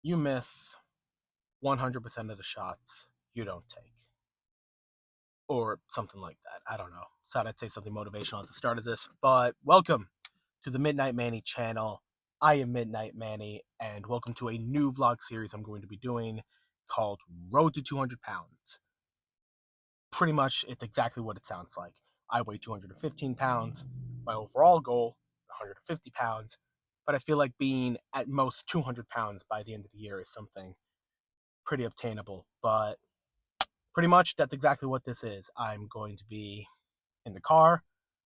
you miss 100% of the shots you don't take. Or something like that. I don't know. Thought I'd say something motivational at the start of this, but welcome to the Midnight Manny channel. I am Midnight Manny, and welcome to a new vlog series I'm going to be doing called Road to 200 Pounds. Pretty much, it's exactly what it sounds like. I weigh 215 pounds. My overall goal, 150 pounds. But I feel like being at most 200 pounds by the end of the year is something pretty obtainable. But pretty much, that's exactly what this is. I'm going to be in the car.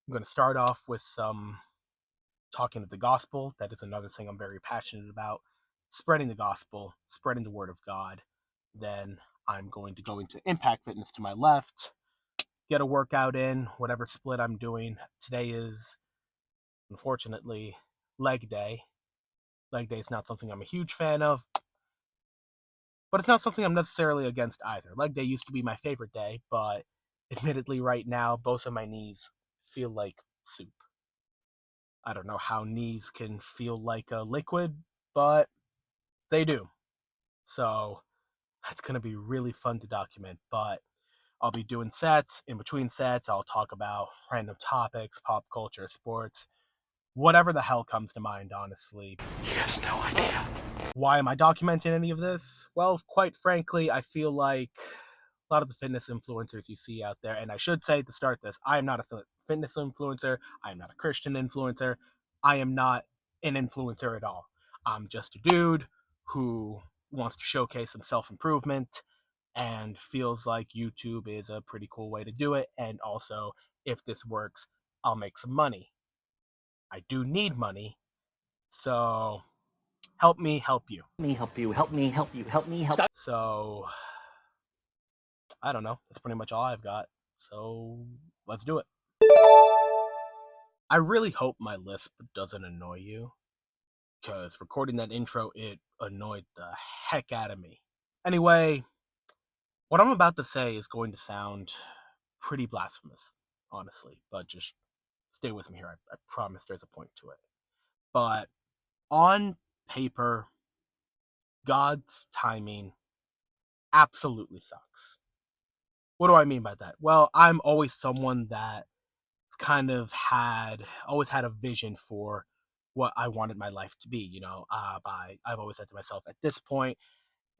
I'm going to start off with some talking of the gospel. That is another thing I'm very passionate about. Spreading the gospel, spreading the word of God. Then I'm going to go into impact fitness to my left, get a workout in, whatever split I'm doing. Today is, unfortunately, leg day. Leg day is not something I'm a huge fan of, but it's not something I'm necessarily against either. Leg day used to be my favorite day, but admittedly, right now, both of my knees feel like soup. I don't know how knees can feel like a liquid, but they do. So that's going to be really fun to document. But I'll be doing sets. In between sets, I'll talk about random topics, pop culture, sports, whatever the hell comes to mind, honestly. He has no idea. Why am I documenting any of this? Well, quite frankly, I feel like a lot of the fitness influencers you see out there, and I should say to start this, I am not a fitness influencer. I am not a Christian influencer. I am not an influencer at all. I'm just a dude who wants to showcase some self-improvement and feels like YouTube is a pretty cool way to do it. And also, if this works, I'll make some money. I do need money, so help me help you. Help you, help me, help you, help me, help. So, I don't know. That's pretty much all I've got. So, let's do it. I really hope my lisp doesn't annoy you, because recording that intro, it annoyed the heck out of me. Anyway, what I'm about to say is going to sound pretty blasphemous, honestly, but just stay with me here. I promise there's a point to it. But on paper, God's timing absolutely sucks. What do I mean by that? Well, I'm always someone that always had a vision for what I wanted my life to be. I've always said to myself, at this point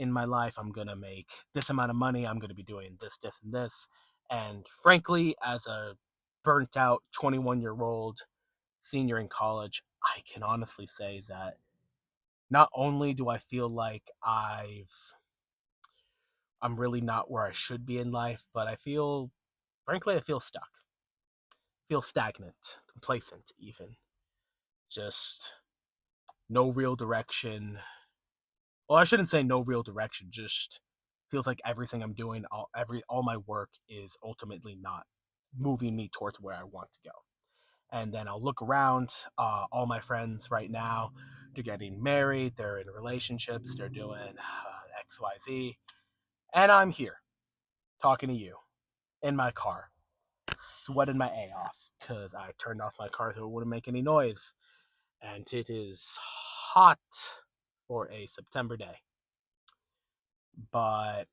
in my life, I'm gonna make this amount of money. I'm gonna be doing this, this, and this. And frankly, as a burnt out 21-year-old senior in college, I can honestly say that not only do I feel like I'm really not where I should be in life, but frankly, I feel stuck. I feel stagnant, complacent even. Just no real direction. Well, I shouldn't say no real direction, just feels like everything I'm doing, all my work is ultimately not moving me towards where I want to go. And then I'll look around, all my friends right now, they're getting married, they're in relationships, they're doing XYZ, and I'm here talking to you in my car, sweating my A off because I turned off my car so it wouldn't make any noise. And it is hot for a September day. But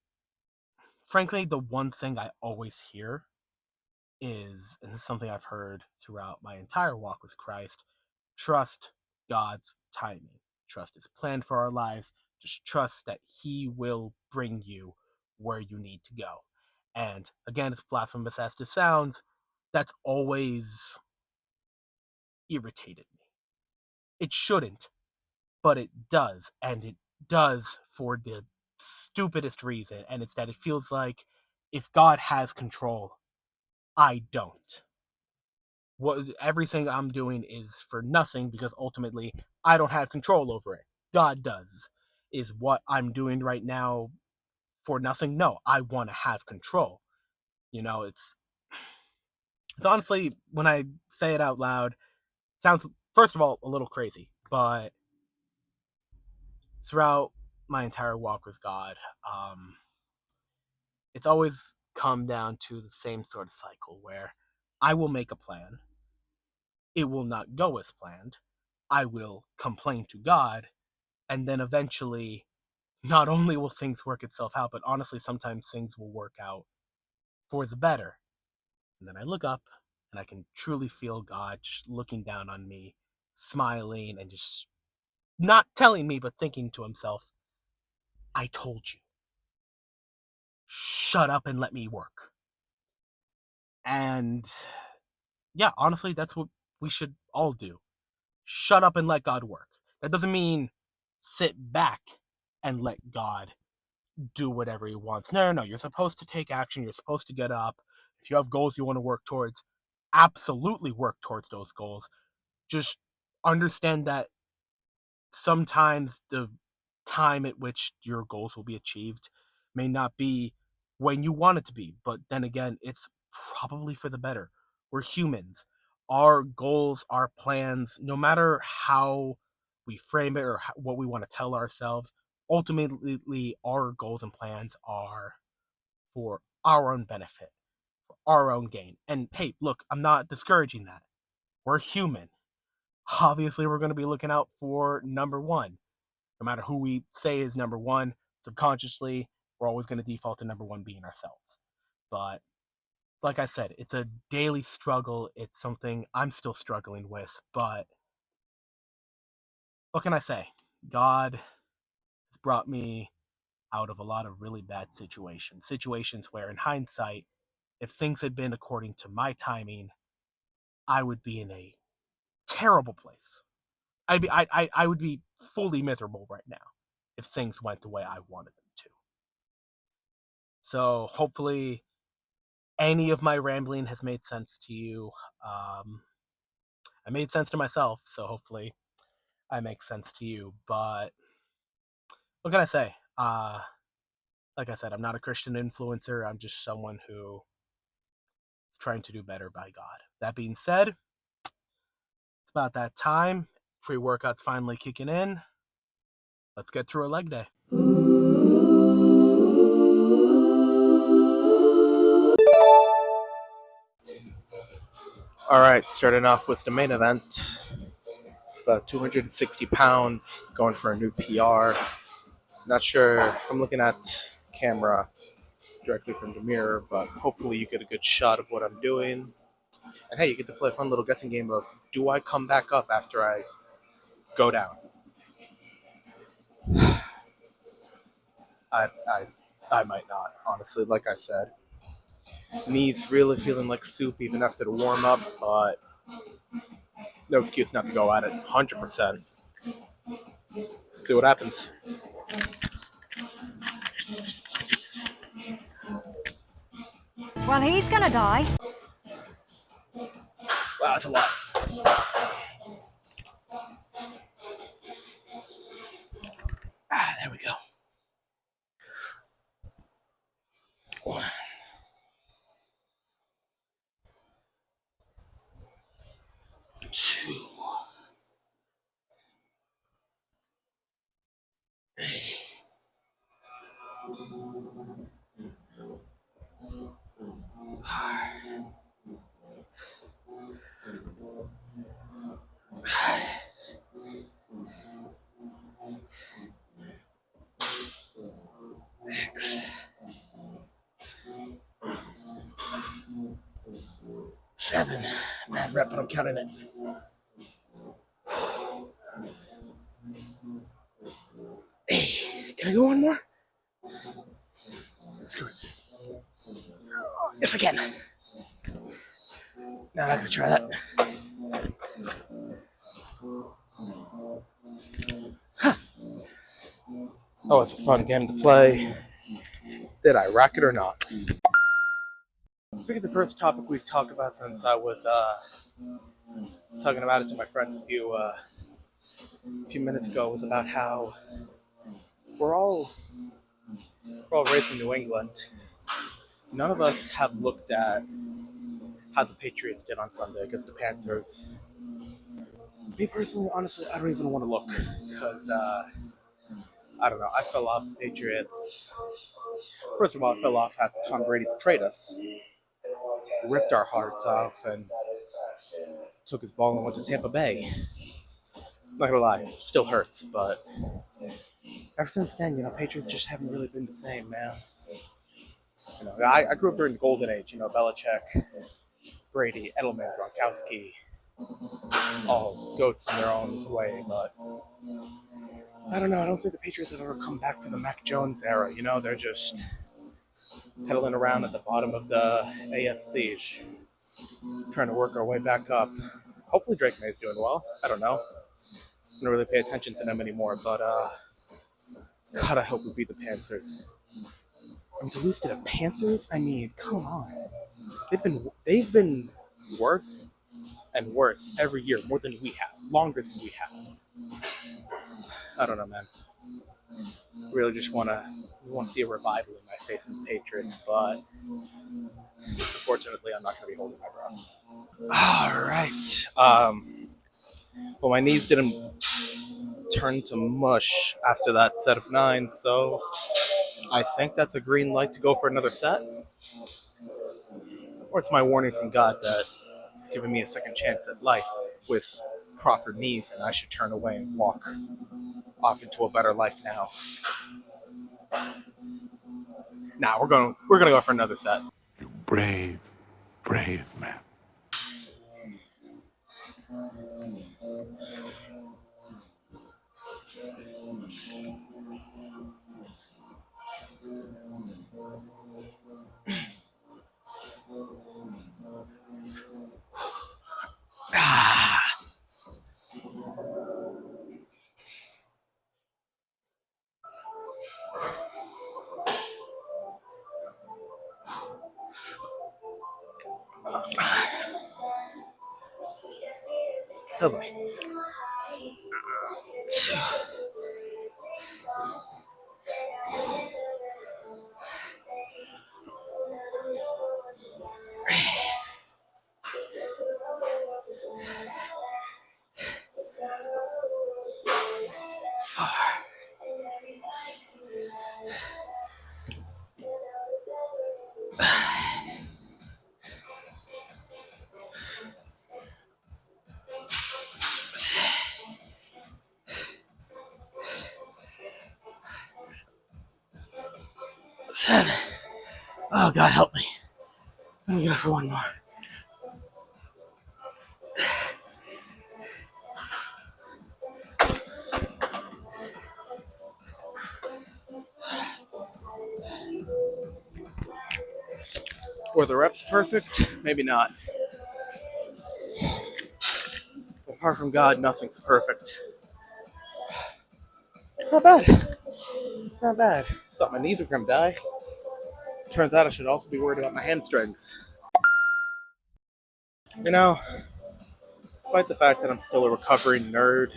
frankly, the one thing I always hear is, and this is something I've heard throughout my entire walk with Christ, trust God's timing. Trust His plan for our lives. Just trust that He will bring you where you need to go. And again, as blasphemous as this sounds, that's always irritated me. It shouldn't, but it does. And it does for the stupidest reason. And it's that it feels like if God has control, I don't. Everything I'm doing is for nothing because ultimately I don't have control over it. God does. Is what I'm doing right now for nothing? No, I want to have control. It's honestly, when I say it out loud, it sounds, first of all, a little crazy, but throughout my entire walk with God, it's always come down to the same sort of cycle where I will make a plan, it will not go as planned, I will complain to God, and then eventually not only will things work itself out, but honestly, sometimes things will work out for the better. And then I look up and I can truly feel God just looking down on me, smiling, and just not telling me, but thinking to himself, I told you. Shut up and let me work. And yeah, honestly, that's what we should all do. Shut up and let God work. That doesn't mean sit back and let God do whatever he wants. No. You're supposed to take action. You're supposed to get up. If you have goals you want to work towards, absolutely work towards those goals. Just understand that sometimes the time at which your goals will be achieved may not be when you want it to be. But then again, it's probably for the better. We're humans. Our goals, our plans, no matter how we frame it or what we want to tell ourselves, ultimately our goals and plans are for our own benefit, for our own gain. And hey, look, I'm not discouraging that. We're human. Obviously, we're going to be looking out for number one. No matter who we say is number one, subconsciously, we're always going to default to number one being ourselves. But like I said, it's a daily struggle. It's something I'm still struggling with. But what can I say? God has brought me out of a lot of really bad situations where, in hindsight, if things had been according to my timing, I would be in a terrible place. I would be fully miserable right now if things went the way I wanted them to. So hopefully any of my rambling has made sense to you. I made sense to myself, so hopefully I make sense to you. But what can I say? Like I said, I'm not a Christian influencer. I'm just someone who is trying to do better by God. That being said, it's about that time. Free workouts finally kicking in. Let's get through a leg day. All right, starting off with the main event. It's about 260 pounds, going for a new PR. Not sure. I'm looking at camera directly from the mirror, but hopefully you get a good shot of what I'm doing. And hey, you get to play a fun little guessing game of, do I come back up after I go down? I, I, I might not, honestly, like I said. Knees really feeling like soup even after the warm up, but no excuse not to go at it 100%. See what happens. Well, he's gonna die. Wow, that's a lot. There we go. 1, 2, 3. 7. Mad rep, but I'm counting it. 8. Can I go one more? Screw it. Yes, I can. No, I'm not gonna try that. Huh. Oh, it's a fun game to play. Did I rock it or not? I figured the first topic we'd talk about, since I was talking about it to my friends a few minutes ago, was about how we're all raised in New England. None of us have looked at how the Patriots did on Sunday against the Panthers. Me personally, honestly, I don't even want to look because I don't know. I fell off the Patriots. First of all, I fell off after Tom Brady betrayed us, ripped our hearts off, and took his ball and went to Tampa Bay. Not gonna lie, still hurts, but ever since then, Patriots just haven't really been the same, man. I grew up during the golden age. Belichick, Brady, Edelman, Gronkowski, all goats in their own way. But I don't know. I don't think the Patriots have ever come back to the Mac Jones era. They're just pedaling around at the bottom of the AFC, trying to work our way back up. Hopefully Drake May's doing well. I don't know. I don't really pay attention to them anymore, but God, I hope we beat the Panthers. To lose to the Panthers? I mean, come on. They've been worse and worse every year, more than we have, longer than we have. I don't know, man. Really just want to see a revival in my face in the Patriots, but unfortunately, I'm not going to be holding my breath. All right. Well, my knees didn't turn to mush after that set of 9, so I think that's a green light to go for another set. Or it's my warning from God that He's giving me a second chance at life with proper knees, and I should turn away and walk off into a better life now. Nah, we're gonna go for another set. You brave man. Oh boy. Seven. Oh, God, help me. I'm going to go for one more. Were the reps perfect? Maybe not. Apart from God, nothing's perfect. Not bad. Not bad. Thought my knees were going to die. Turns out I should also be worried about my hamstrings. Despite the fact that I'm still a recovering nerd,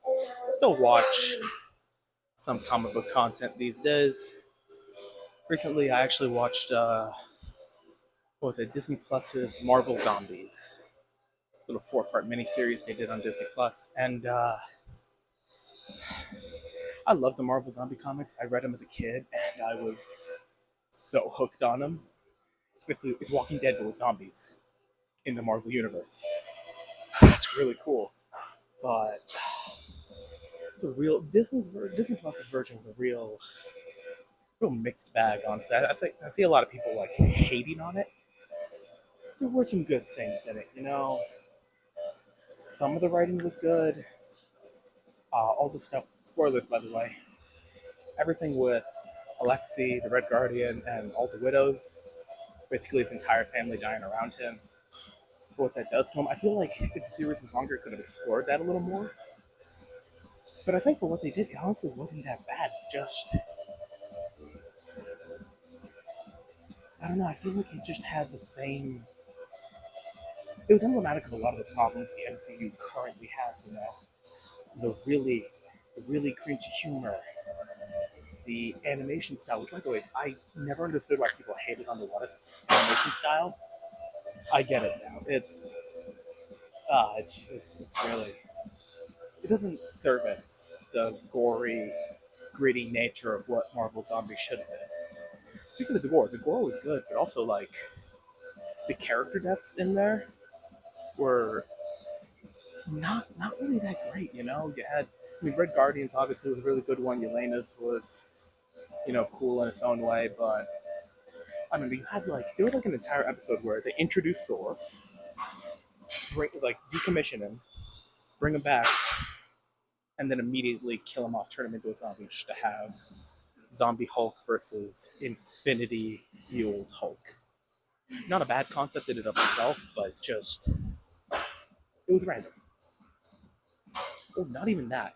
I still watch some comic book content these days. Recently, I actually watched, Disney Plus's Marvel Zombies. Little 4-part miniseries they did on Disney Plus. And I love the Marvel Zombie comics. I read them as a kid, and I was so hooked on them. Especially, it's Walking Dead with zombies in the Marvel Universe. That's really cool. But the real Disney Plus's version of the real mixed bag, honestly. I see a lot of people like hating on it. There were some good things in it, Some of the writing was good. All the stuff, spoilers by the way, everything with Alexei, the Red Guardian, and all the widows, basically his entire family dying around him. For what that does to him, I feel like if the series was longer, it could have explored that a little more. But I think for what they did, it honestly wasn't that bad. It's just, I don't know, I feel like it just had the same. It was emblematic of a lot of the problems the MCU currently has, The really cringy humor, the animation style, which, by the way, I never understood why people hated on the What If animation style. I get it now. It's really, it doesn't service the gory, gritty nature of what Marvel Zombies should have been. Speaking of the gore was good, but also, the character deaths in there were not really that great, You I mean, Red Guardians obviously was a really good one. Yelena's was, cool in its own way, but I mean, you had there was an entire episode where they introduced Thor, decommission him, bring him back, and then immediately kill him off, turn him into a zombie, just to have Zombie Hulk versus Infinity fueled Hulk. Not a bad concept in and of itself, but it was random. Oh, not even that.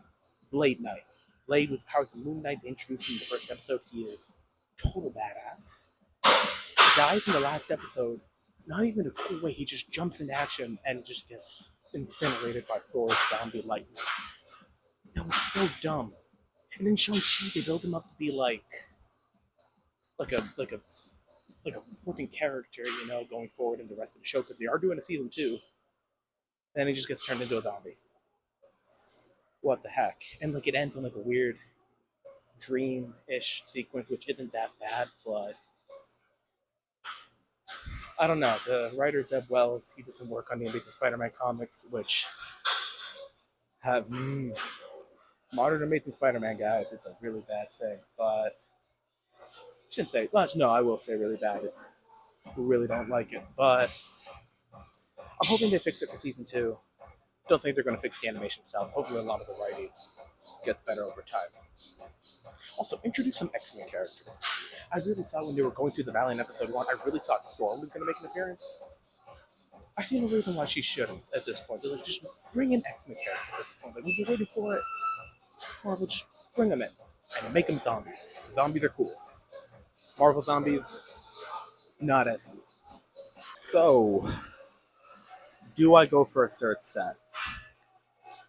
Blade Knight. Blade with powers of Moon Knight. They introduced him in the first episode. He is total badass. He dies in the last episode. Not even a cool way. He just jumps into action and just gets incinerated by Thor's zombie lightning. That was so dumb. And then Shang-Chi, they build him up to be like a important character, going forward in the rest of the show, because they are doing a season 2. Then he just gets turned into a zombie. What the heck? And it ends on a weird dream-ish sequence, which isn't that bad, but I don't know. The writer Zeb Wells, he did some work on the Amazing Spider-Man comics, which have modern Amazing Spider-Man, guys. It's a really bad thing, but I shouldn't say. Well, no, I will say really bad. We really don't like it, but I'm hoping they fix it for season 2. Don't think they're going to fix the animation style. Hopefully, a lot of the writing gets better over time. Also, introduce some X-Men characters. I really saw when they were going through the Valley in episode 1, I really thought Storm was going to make an appearance. I see no reason why she shouldn't at this point. They're just bring in X-Men characters at this point. We've been waiting for it. Marvel, just bring them in and make them zombies. Zombies are cool. Marvel zombies, not as cool. So, do I go for a third set?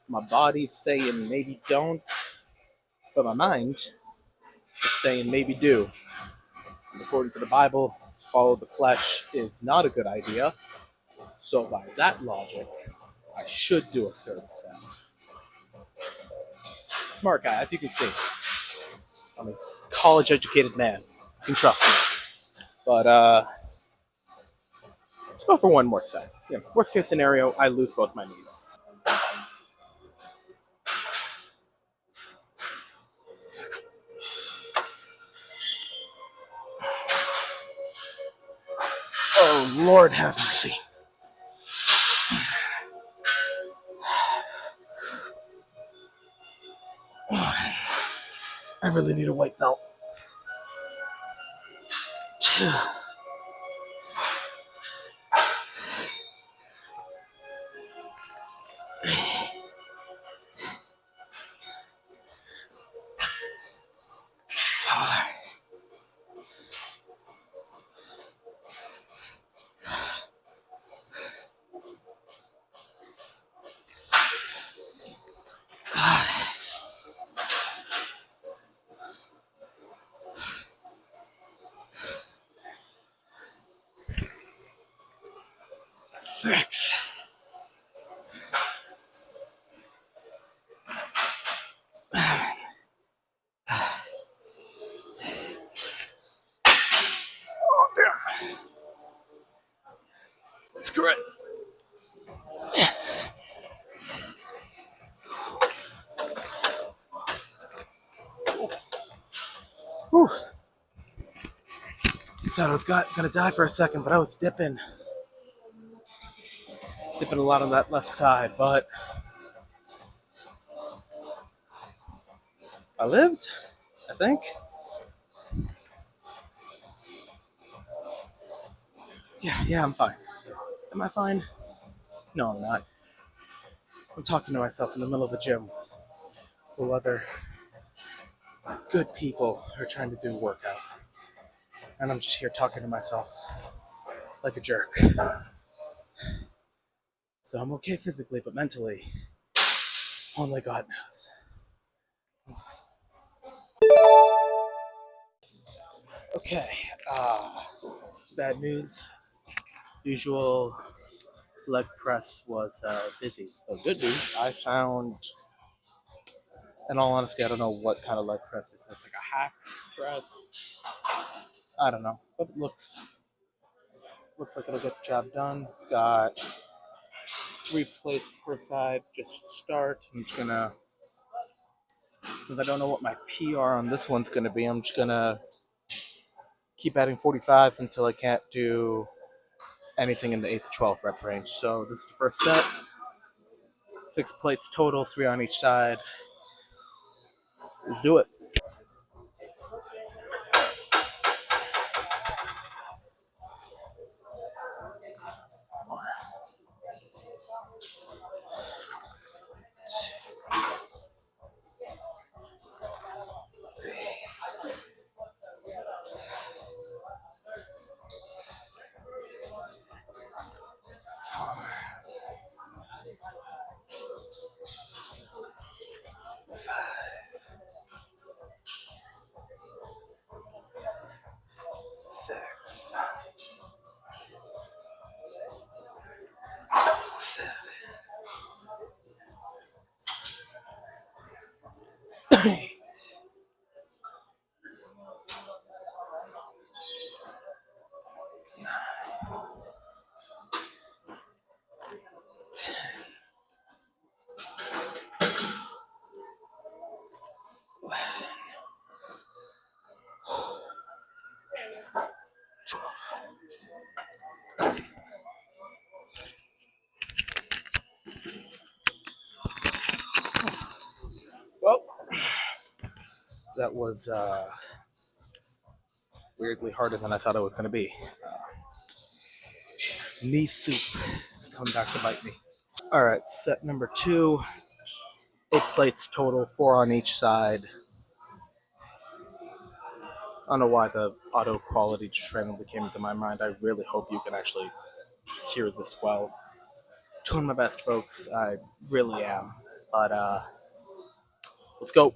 My body's saying maybe don't, but my mind is saying maybe do. And according to the Bible, to follow the flesh is not a good idea. So by that logic, I should do a third set. Smart guy, as you can see. I'm a college-educated man. You can trust me. But let's go for one more set. Worst case scenario, I lose both my knees. Oh, Lord have mercy. I really need a white belt. Six. Oh, dear. Screw it. Whew. Thought I was gonna die for a second, but I was dipping a lot on that left side, but I lived, I think. Yeah, I'm fine. Am I fine? No, I'm not. I'm talking to myself in the middle of the gym while other good people are trying to do a workout. And I'm just here talking to myself like a jerk. So I'm okay physically, but mentally, only God knows. Okay, bad news. Usual leg press was busy. But good news, I found, in all honesty, I don't know what kind of leg press this is. Like a hack press? I don't know. But it looks like it'll get the job done. Got 3 plates per side just to start. I'm just gonna Because I don't know what my PR on this one's going to be. I'm just going to keep adding 45s until I can't do anything in the 8 to 12 rep range. So this is the first set. 6 plates total, 3 on each side. Let's do it. Well, that was weirdly harder than I thought it was going to be. Knee soup is coming back to bite me. All right, set number 2. 8 plates total, 4 on each side. I don't know why the auto quality just randomly came into my mind. I really hope you can actually hear this well. Doing my best, folks. I really am. But let's go.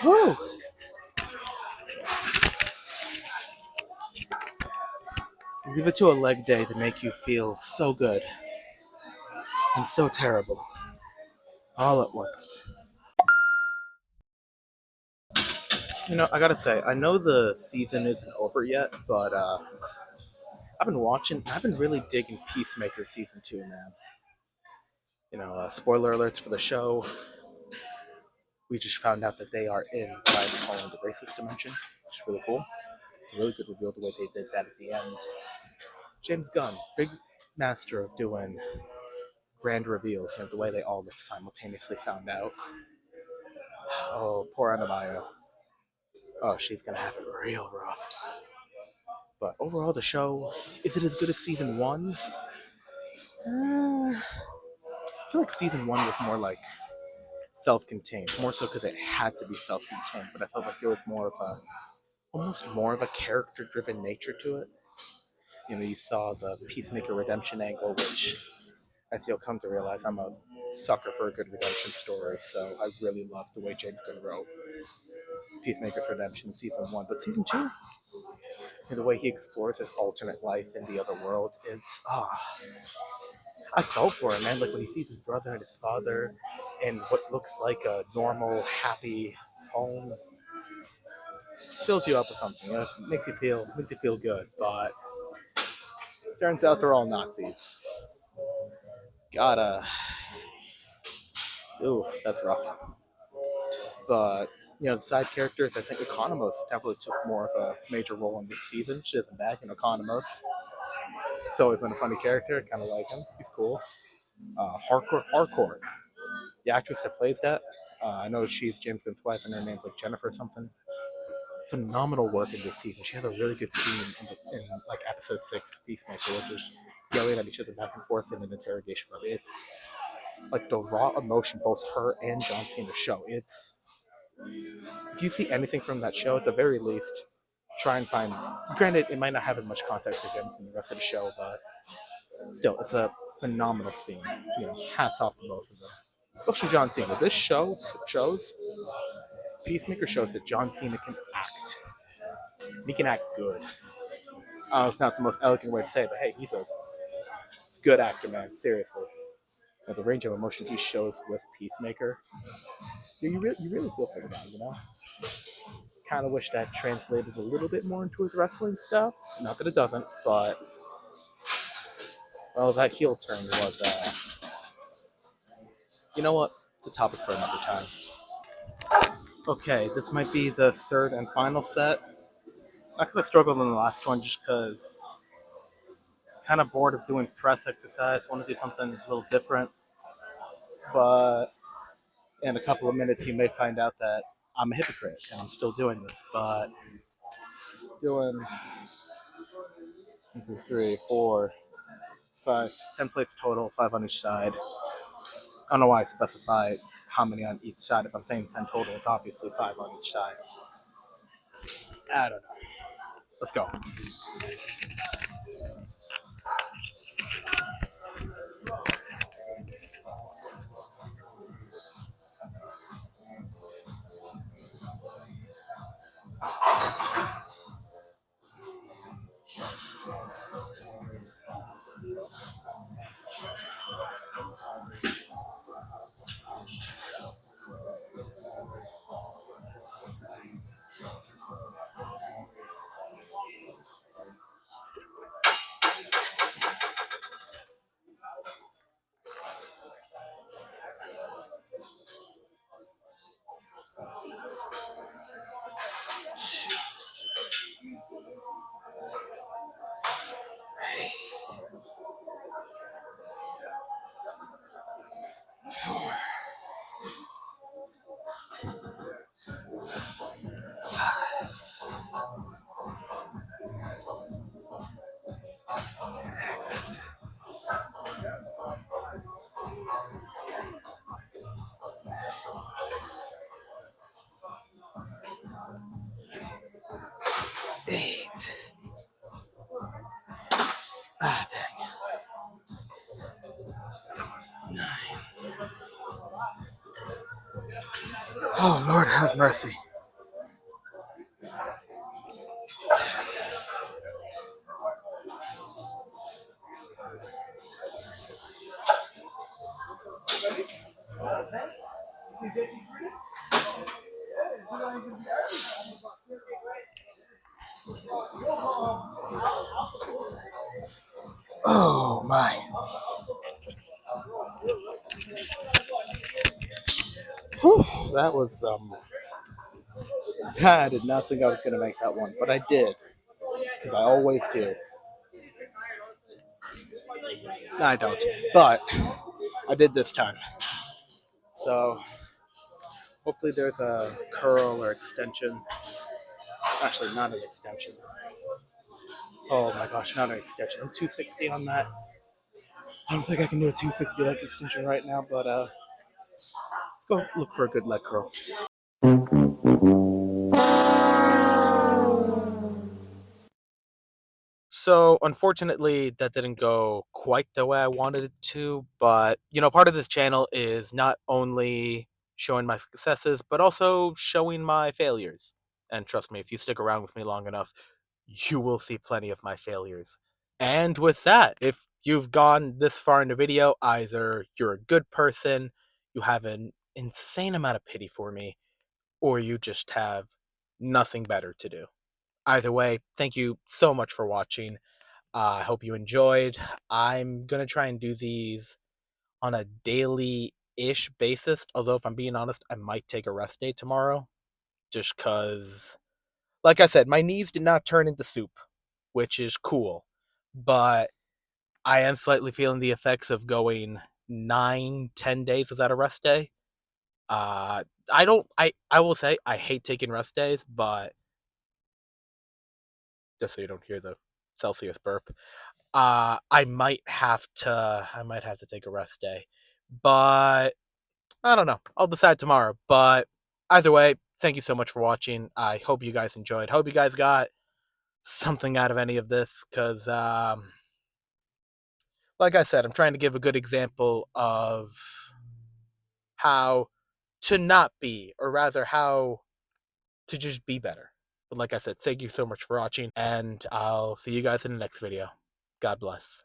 Woo! Leave it to a leg day to make you feel so good and so terrible all at once. You know, I gotta say, I know the season isn't over yet, but I've been really digging Peacemaker season 2, man. You know, spoiler alerts for the show. We just found out that they are in what I'm calling the racist dimension. It's really cool. It's a really good reveal the way they did that at the end. James Gunn, big master of doing grand reveals, and the way they all simultaneously found out. Oh, poor Anabayo. Oh, she's gonna have it real rough. But overall, the show, is it as good as season 1? I feel like season 1 was more like self-contained, more so because it had to be self-contained. But I felt like there was almost more of a character-driven nature to it. You know, you saw the Peacemaker redemption angle, which I feel come to realize I'm a sucker for a good redemption story. So I really loved the way James Gunn wrote Peacemaker's redemption in season 1. But season 2, and the way he explores his alternate life in the other world is I felt for him, man. Like when he sees his brother and his father in what looks like a normal, happy home, fills you up with something. You know, it makes you feel good. But turns out they're all Nazis. Gotta, ooh, that's rough. But the side characters, I think Economos definitely took more of a major role in this season. She isn't back in Economos. He's always been a funny character. Kind of like him. He's cool. Harcourt, the actress that plays that. I know she's James Gunn's wife, and her name's like Jennifer or something. Phenomenal work in this season. She has a really good scene in like episode 6, Peacemaker, which is yelling at each other back and forth in an interrogation room. It's like the raw emotion both her and John Cena show. It's if you see anything from that show, at the very least, try and find. Granted, it might not have as much context again in the rest of the show, but still, it's a phenomenal scene. Hats off to both of them. Especially John Cena. This show shows Peacemaker shows that John Cena can act. He can act good. It's not the most elegant way to say it, but hey, he's a good actor, man. Seriously. The range of emotions he shows with Peacemaker, you really feel for the guy, Kind of wish that translated a little bit more into his wrestling stuff. Not that it doesn't, but well, that heel turn was, you know what? It's a topic for another time. Okay, this might be the third and final set. Not because I struggled in the last one, just because kind of bored of doing press exercise. Want to do something a little different. But in a couple of minutes, you may find out that I'm a hypocrite and I'm still doing this. But doing 1, 2, 3, 4, 5, 10 plates total, 5 on each side. I don't know why I specify how many on each side. If I'm saying 10 total, it's obviously 5 on each side. I don't know. Let's go. Ah, dang. 9. Oh, Lord have mercy. 10. Oh, my. Whew, that was, I did not think I was going to make that one, but I did. Because I always do. No, I don't. But I did this time. So hopefully there's a curl or extension. Actually, not an extension. Oh my gosh, not an extension. I'm 260 on that. I don't think I can do a 260 leg extension right now, but let's go look for a good leg curl. So, unfortunately, that didn't go quite the way I wanted it to, but, part of this channel is not only showing my successes, but also showing my failures. And trust me, if you stick around with me long enough, you will see plenty of my failures. And with that, if you've gone this far in the video, either you're a good person, you have an insane amount of pity for me, or you just have nothing better to do. Either way, thank you so much for watching. I hope you enjoyed. I'm going to try and do these on a daily-ish basis, although if I'm being honest, I might take a rest day tomorrow. just because, like I said, my knees did not turn into soup, which is cool, but I am slightly feeling the effects of going 9, 10 days without a rest day. I will say I hate taking rest days, but just so you don't hear the Celsius burp, I might have to take a rest day, but I don't know. I'll decide tomorrow. But either way, thank you so much for watching. I hope you guys enjoyed. Hope you guys got something out of any of this, because like I said, I'm trying to give a good example of how to not be, or rather how to just be better. But like I said, thank you so much for watching, and I'll see you guys in the next video. God bless.